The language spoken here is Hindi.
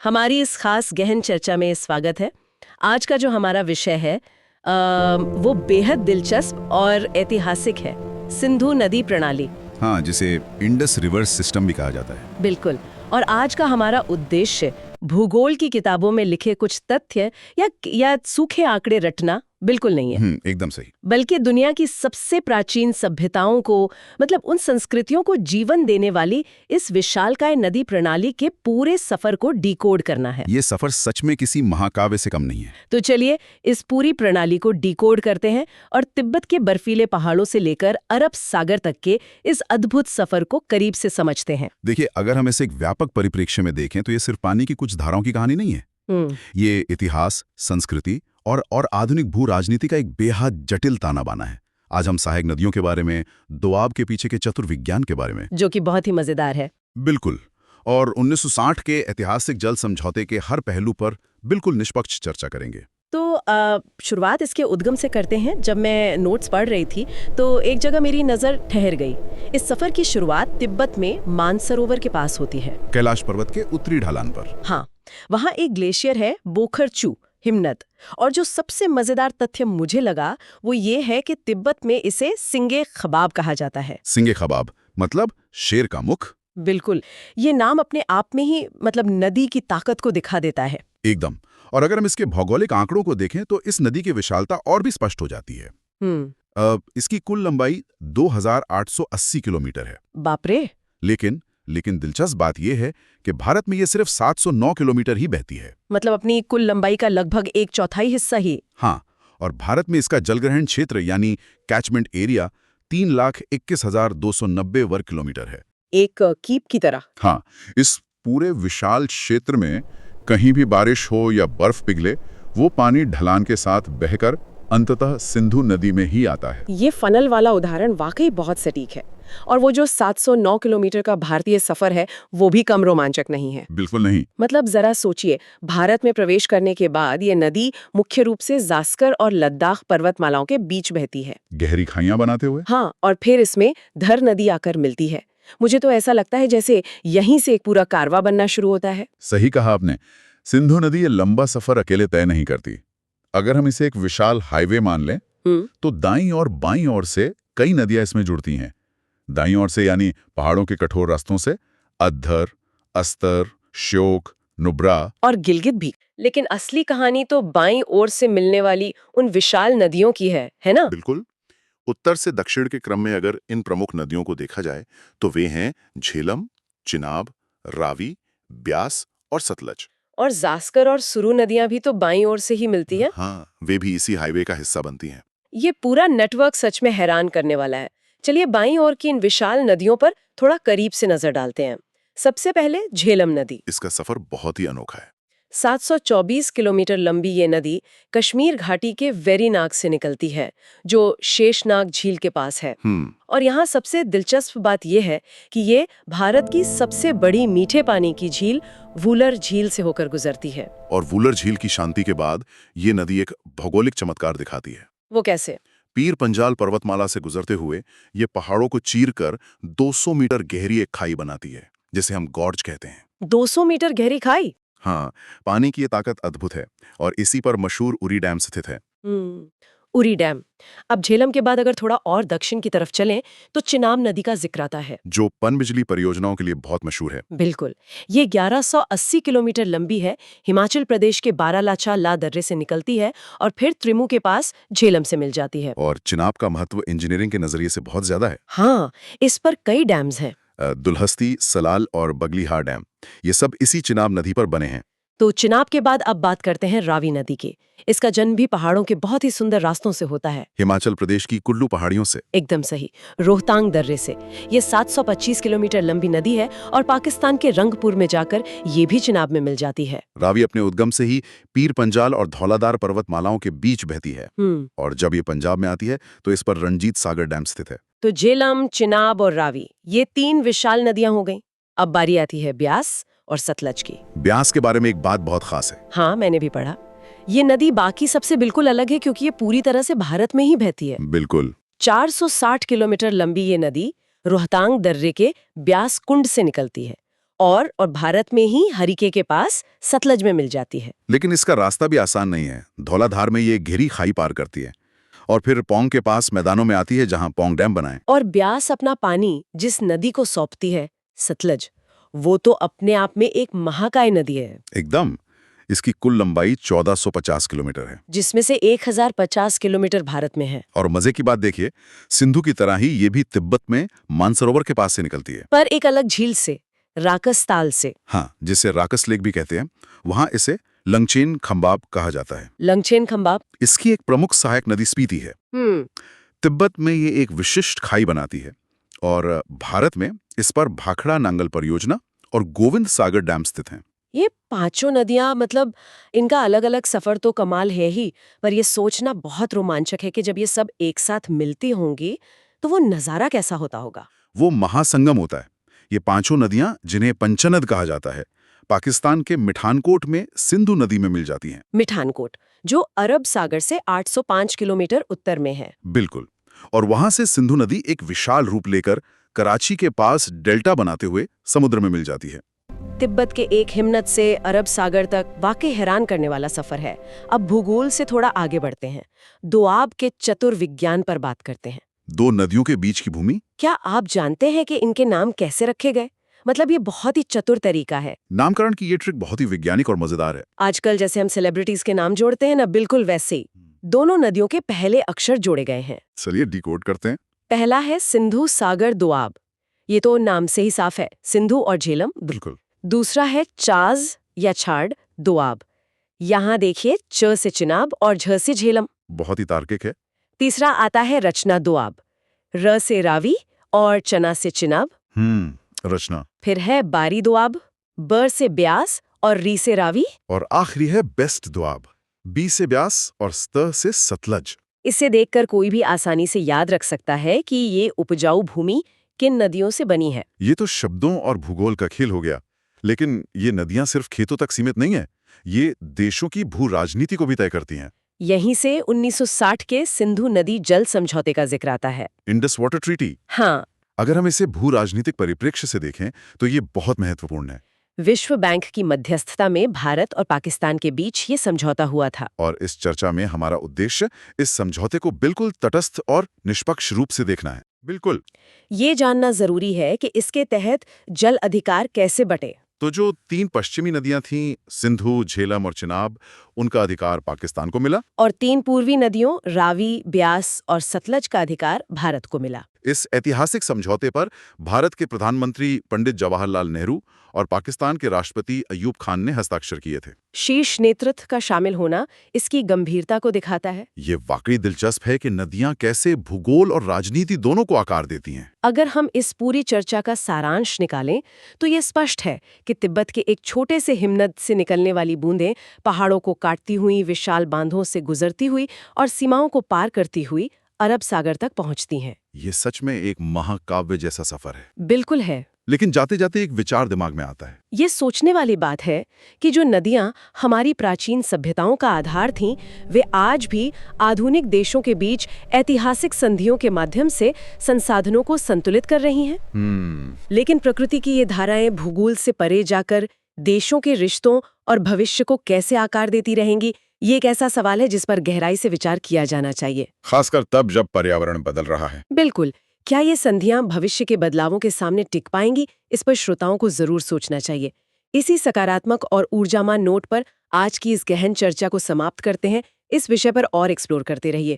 हमारी इस खास गहन चर्चा में स्वागत है। आज का जो हमारा विषय है वो बेहद दिलचस्प और ऐतिहासिक है, सिंधु नदी प्रणाली। हाँ, जिसे इंडस रिवर सिस्टम भी कहा जाता है। बिल्कुल। और आज का हमारा उद्देश्य भूगोल की किताबों में लिखे कुछ तथ्य या सूखे आंकड़े रटना बिल्कुल नहीं है। एकदम सही। बल्कि दुनिया की सबसे प्राचीन सभ्यताओं को, मतलब उन संस्कृतियों को जीवन देने वाली इस विशालकाय नदी प्रणाली के पूरे सफर को डिकोड करना है। ये सफर सच में किसी महाकाव्य से कम नहीं है। तो चलिए इस पूरी प्रणाली को डिकोड करते हैं और तिब्बत के बर्फीले पहाड़ों से लेकर अरब सागर तक के इस अद्भुत सफर को करीब से समझते हैं। देखिए, अगर हम इसे एक व्यापक परिप्रेक्ष्य में देखें तो ये सिर्फ पानी की कुछ धाराओं की कहानी नहीं है। ये इतिहास, संस्कृति और आधुनिक भू राजनीति का एक बेहद जटिल ताना बाना है। आज हम सहायक नदियों के बारे में, दोआब के पीछे के चतुर विज्ञान के बारे में, जो कि बहुत ही मजेदार है। बिल्कुल। और 1960 के ऐतिहासिक जल समझौते के हर पहलू पर बिल्कुल निष्पक्ष चर्चा करेंगे। तो शुरुआत इसके उद्गम से करते हैं। जब मैं नोट्स पढ़ रही थी तो एक जगह मेरी नजर ठहर गई। इस सफर की शुरुआत तिब्बत में मानसरोवर के पास होती है, कैलाश पर्वत के उत्तरी ढलान पर। हाँ, वहाँ एक ग्लेशियर है, बोखरचू हिमनद। और जो सबसे मजेदार तथ्य मुझे लगा वो ये है कि तिब्बत में इसे सिंगे खबाब कहा जाता है। सिंगे खबाब मतलब शेर का मुख। बिल्कुल। ये नाम अपने आप में ही मतलब नदी की ताकत को दिखा देता है। एकदम। और अगर हम इसके भौगोलिक आंकड़ों को देखें तो इस नदी की विशालता और भी स्पष्ट हो जाती है। इसकी कुल लंबाई 2880 किलोमीटर है। बाप रे। लेकिन दिलचस्प बात यह है कि भारत में ये सिर्फ 709 किलोमीटर ही बहती है। मतलब अपनी कुल लंबाई का लगभग 1/4 हिस्सा ही। हाँ, और भारत में इसका जलग्रहण क्षेत्र यानी कैचमेंट एरिया 3,21,290 वर्ग किलोमीटर है। एक कीप की तरह। हाँ, इस पूरे विशाल क्षेत्र में कहीं भी बारिश हो या बर्फ पिघले, वो पानी ढलान के साथ बहकर अंततः सिंधु नदी में ही आता है। ये फनल वाला उदाहरण वाकई बहुत सटीक है। और वो जो 709 किलोमीटर का भारतीय सफर है वो भी कम रोमांचक नहीं है। बिल्कुल नहीं। मतलब जरा सोचिए, भारत में प्रवेश करने के बाद ये नदी मुख्य रूप से जास्कर और लद्दाख पर्वतमालाओं के बीच बहती है, गहरी खाइयां बनाते हुए। हाँ, और फिर इसमें धर नदी आकर मिलती है। मुझे तो ऐसा लगता है जैसे यहीं से एक पूरा कारवा बनना शुरू होता है। सही कहा आपने। सिंधु नदी ये लंबा सफर अकेले तय नहीं करती। अगर हम इसे एक विशाल हाईवे मान लें तो दाईं और बाईं ओर से कई नदियां इसमें जुड़ती हैं। दाईं ओर से यानी पहाड़ों के कठोर रास्तों से अद्धर, अस्तर, श्योक, नुब्रा और गिलगित भी। लेकिन असली कहानी तो बाईं ओर से मिलने वाली उन विशाल नदियों की है ना? बिल्कुल। उत्तर से दक्षिण के क्रम में अगर इन प्रमुख नदियों को देखा जाए तो वे हैं झेलम, चिनाब, रावी, ब्यास और सतलज। और जास्कर और सुरू नदियां भी तो बाईं ओर से ही मिलती हैं। हाँ, वे भी इसी हाईवे का हिस्सा बनती हैं। ये पूरा नेटवर्क सच में हैरान करने वाला है। चलिए बाईं ओर की इन विशाल नदियों पर थोड़ा करीब से नजर डालते हैं। सबसे पहले झेलम नदी। इसका सफर बहुत ही अनोखा है। 724 किलोमीटर लंबी ये नदी कश्मीर घाटी के वेरीनाग से निकलती है, जो शेषनाग झील के पास है। और यहाँ सबसे दिलचस्प बात यह है कि ये भारत की सबसे बड़ी मीठे पानी की झील वूलर झील से होकर गुजरती है। और वूलर झील की शांति के बाद ये नदी एक भौगोलिक चमत्कार दिखाती है। वो कैसे? पीर पंजाल पर्वतमाला से गुजरते हुए ये पहाड़ों को चीरकर 200 मीटर गहरी एक खाई बनाती है, जिसे हम गॉर्ज कहते हैं। 200 मीटर गहरी खाई? हाँ, पानी की ये ताकत अद्भुत है और इसी पर मशहूर उरी डैम स्थित है। उरी डैम। अब झेलम के बाद अगर थोड़ा और दक्षिण की तरफ चलें तो चिनाब नदी का जिक्र आता है, जो पनबिजली परियोजनाओं के लिए बहुत मशहूर है। बिल्कुल। ये 1180 किलोमीटर लंबी है, हिमाचल प्रदेश के बारालाचा ला दर्रे से निकलती है और फिर त्रिमू के पास झेलम से मिल जाती है। और चिनाब का महत्व इंजीनियरिंग के नजरिए से बहुत ज्यादा है। हाँ, इस पर कई डैम्स हैं। दुल्हस्ती, सलाल और बगलीहार डैम, ये सब इसी चिनाब नदी पर बने हैं। तो चिनाब के बाद अब बात करते हैं रावी नदी की। इसका जन्म भी पहाड़ों के बहुत ही सुंदर रास्तों से होता है। हिमाचल प्रदेश की कुल्लू पहाड़ियों से। एकदम सही, रोहतांग दर्रे से। ये 725 किलोमीटर लंबी नदी है और पाकिस्तान के रंगपुर में जाकर ये भी चिनाब में मिल जाती है। रावी अपने उद्गम से ही पीर पंजाल और धौलाधार पर्वतमालाओं के बीच बहती है। और जब ये पंजाब में आती है तो इस पर रणजीत सागर डैम स्थित है। तो झेलम, चिनाब और रावी, ये 3 विशाल नदियां हो गईं। अब बारी आती है ब्यास और सतलज की। ब्यास के बारे में एक बात बहुत खास है। हाँ, मैंने भी पढ़ा। ये नदी बाकी सबसे बिल्कुल अलग है क्योंकि ये पूरी तरह से भारत में ही बहती है। बिल्कुल। 460 किलोमीटर लंबी ये नदी रोहतांग दर्रे के ब्यास कुंड से निकलती है और भारत में ही हरिके के पास सतलज में मिल जाती है। लेकिन इसका रास्ता भी आसान नहीं है। धौलाधार में ये गहरी खाई पार करती है और फिर पौंग के पास मैदानों में आती है जहां पौंग डैम बनाए। और ब्यास अपना पानी जिस नदी को सौंपती है, सतलज, वो तो अपने आप में एक महाकाय नदी है। एकदम। इसकी कुल लंबाई 1450 किलोमीटर है, जिसमें से 1050 किलोमीटर भारत में है। और मजे की बात देखिए, सिंधु की तरह ही ये भी तिब्बत में मानसरोवर के पास से निकलती है, पर एक अलग झील से, राकस ताल से। हाँ, जिसे राकस लेक भी कहते हैं। वहां इसे लंगचेन खंबाब कहा जाता है। लंगचेन खंबाब इसकी एक प्रमुख सहायक नदी स्पीति है। तिब्बत में ये एक विशिष्ट खाई बनाती है और भारत में इस पर भाखड़ा नांगल परियोजना और गोविंद सागर डैम स्थित हैं। ये पांचों नदियां, मतलब इनका अलग अलग सफर तो कमाल है ही, पर ये सोचना बहुत रोमांचक है कि जब ये सब एक साथ मिलती होंगी तो वो नजारा कैसा होता होगा। वो महासंगम होता है। ये पांचों नदियां, जिन्हें पंचनद कहा जाता है, पाकिस्तान के मिठानकोट में सिंधु नदी में मिल जाती हैं। मिठानकोट, जो अरब सागर से 805 किलोमीटर उत्तर में है। बिल्कुल। और वहां से सिंधु नदी एक विशाल रूप लेकर कराची के पास डेल्टा बनाते हुए समुद्र में मिल जाती है। तिब्बत के एक हिमनद से अरब सागर तक वाकई हैरान करने वाला सफर है। अब भूगोल से थोड़ा आगे बढ़ते हैं, दोआब के चतुर्विज्ञान पर बात करते हैं। दो नदियों के बीच की भूमि। क्या आप जानते हैं कि इनके नाम कैसे रखे गए? मतलब ये बहुत ही चतुर तरीका है। नामकरण की ये ट्रिक बहुत ही वैज्ञानिक और मजेदार है। आजकल जैसे हम सेलिब्रिटीज के नाम जोड़ते हैं ना, बिल्कुल वैसे ही दोनों नदियों के पहले अक्षर जोड़े गए हैं। चलिए डिकोड करते हैं। पहला है सिंधु सागर दोआब, ये तो नाम से ही साफ है, सिंधु और झेलम। बिल्कुल। दूसरा है चाज या छाड़ दोआब, यहाँ देखिए च से चिनाब और झ से झेलम। बहुत ही तार्किक है। तीसरा आता है रचना दोआब, र से रावी और चना से चिनाब। रचना। फिर है बारी दोआब, बर से ब्यास और री से रावी। और आखिरी है बेस्ट दोआब, बी से ब्यास और स्त से सतलज। इसे देखकर कोई भी आसानी से याद रख सकता है कि ये उपजाऊ भूमि किन नदियों से बनी है। ये तो शब्दों और भूगोल का खेल हो गया, लेकिन ये नदियां सिर्फ खेतों तक सीमित नहीं है, ये देशों की भू राजनीति को भी तय करती हैं। यहीं से 1960 के सिंधु नदी जल समझौते का जिक्र आता है। Indus water treaty. हाँ। अगर हम इसे भू राजनीतिक परिप्रेक्ष्य से देखें तो ये बहुत महत्वपूर्ण है। विश्व बैंक की मध्यस्थता में भारत और पाकिस्तान के बीच ये समझौता हुआ था। और इस चर्चा में हमारा उद्देश्य इस समझौते को बिल्कुल तटस्थ और निष्पक्ष रूप से देखना है। बिल्कुल। ये जानना जरूरी है कि इसके तहत जल अधिकार कैसे बटे। तो जो 3 पश्चिमी नदियां थीं, सिंधु, झेलम और चिनाब, उनका अधिकार पाकिस्तान को मिला। और 3 पूर्वी नदियों रावी, ब्यास और सतलज का अधिकार भारत को मिला। इस ऐतिहासिक समझौते पर भारत के प्रधानमंत्री पंडित जवाहरलाल नेहरू और पाकिस्तान के राष्ट्रपति अयूब खान ने हस्ताक्षर किए थे। शीर्ष नेतृत्व का शामिल होना इसकी गंभीरता को दिखाता है। ये वाकई दिलचस्प है कि नदियां कैसे भूगोल और राजनीति दोनों को आकार देती हैं। अगर हम इस पूरी चर्चा का सारांश निकालें तो ये स्पष्ट है कि तिब्बत के एक छोटे से हिमनद से निकलने वाली बूंदें पहाड़ों को काटती हुई, विशाल बांधों से गुजरती हुई और सीमाओं को पार करती हुई अरब सागर तक पहुंचती हैं। ये सच में एक महाकाव्य जैसा सफर है। बिल्कुल है। लेकिन जाते जाते एक विचार दिमाग में आता है। ये सोचने वाली बात है कि जो नदियां हमारी प्राचीन सभ्यताओं का आधार थीं, वे आज भी आधुनिक देशों के बीच ऐतिहासिक संधियों के माध्यम से संसाधनों को संतुलित कर रही हैं। लेकिन प्रकृति की ये धाराएं भूगोल से परे जाकर देशों के रिश्तों और भविष्य को कैसे आकार देती रहेंगी, ये एक ऐसा सवाल है जिस पर गहराई से विचार किया जाना चाहिए, खासकर तब जब पर्यावरण बदल रहा है। बिल्कुल। क्या ये संधियां भविष्य के बदलावों के सामने टिक पाएंगी? इस पर श्रोताओं को जरूर सोचना चाहिए। इसी सकारात्मक और ऊर्जामान नोट पर आज की इस गहन चर्चा को समाप्त करते हैं। इस विषय पर और एक्सप्लोर करते रहिए।